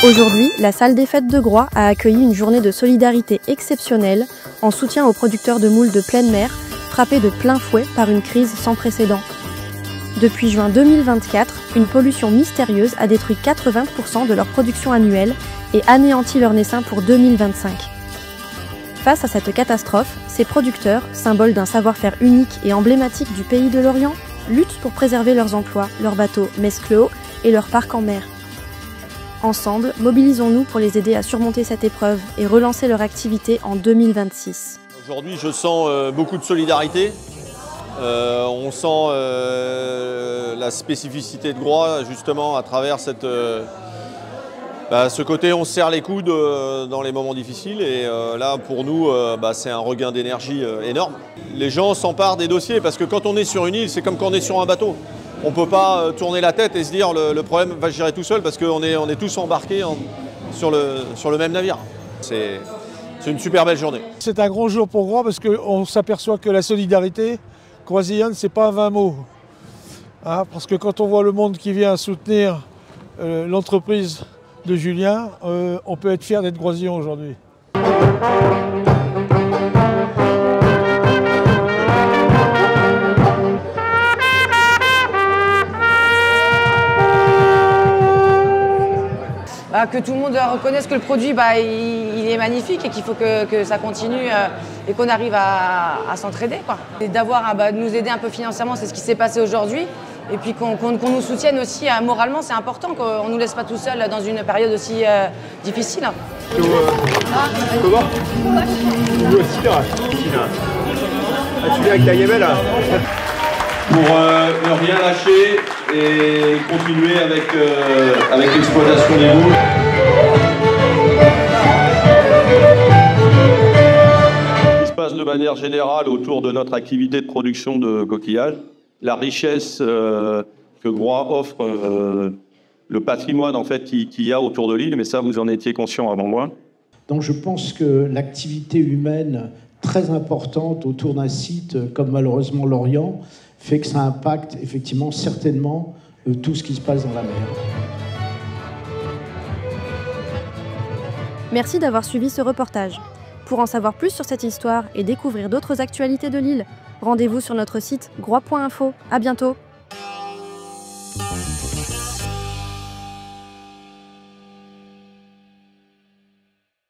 Aujourd'hui, la salle des fêtes de Groix a accueilli une journée de solidarité exceptionnelle en soutien aux producteurs de moules de pleine mer, frappés de plein fouet par une crise sans précédent. Depuis juin 2024, une pollution mystérieuse a détruit 80% de leur production annuelle et anéanti leur naissain pour 2025. Face à cette catastrophe, ces producteurs, symboles d'un savoir-faire unique et emblématique du pays de l'Orient, luttent pour préserver leurs emplois, leurs bateaux Mescleo et leurs parcs en mer. Ensemble, mobilisons-nous pour les aider à surmonter cette épreuve et relancer leur activité en 2026. Aujourd'hui, je sens beaucoup de solidarité. On sent la spécificité de Groix, justement, à travers ce côté on se serre les coudes dans les moments difficiles. Et là, pour nous, c'est un regain d'énergie énorme. Les gens s'emparent des dossiers parce que quand on est sur une île, c'est comme quand on est sur un bateau. On ne peut pas tourner la tête et se dire le problème va se gérer tout seul parce qu'on est tous embarqués sur le même navire. C'est une super belle journée. C'est un grand jour pour Groix parce qu'on s'aperçoit que la solidarité croisillonne, ce n'est pas 20 mots. Hein, parce que quand on voit le monde qui vient soutenir l'entreprise de Julien, on peut être fier d'être Groisillon aujourd'hui. Que tout le monde reconnaisse que le produit il est magnifique et qu'il faut que ça continue et qu'on arrive à s'entraider. Et d'avoir de nous aider un peu financièrement, c'est ce qui s'est passé aujourd'hui. Et puis qu'on nous soutienne aussi moralement, c'est important qu'on ne nous laisse pas tout seul dans une période aussi difficile. Comment? Tu viens avec ta gamelle là? Pour ne rien lâcher et continuer avec l'exploitation des moules. Ce qui se passe de manière générale autour de notre activité de production de coquillages, la richesse que Groix offre, le patrimoine en fait qu'il y a autour de l'île, mais ça vous en étiez conscient avant moi. Donc je pense que l'activité humaine très importante autour d'un site comme malheureusement l'Orient fait que ça impacte effectivement certainement tout ce qui se passe dans la mer. Merci d'avoir suivi ce reportage. Pour en savoir plus sur cette histoire et découvrir d'autres actualités de l'île, rendez-vous sur notre site groix.info. À bientôt.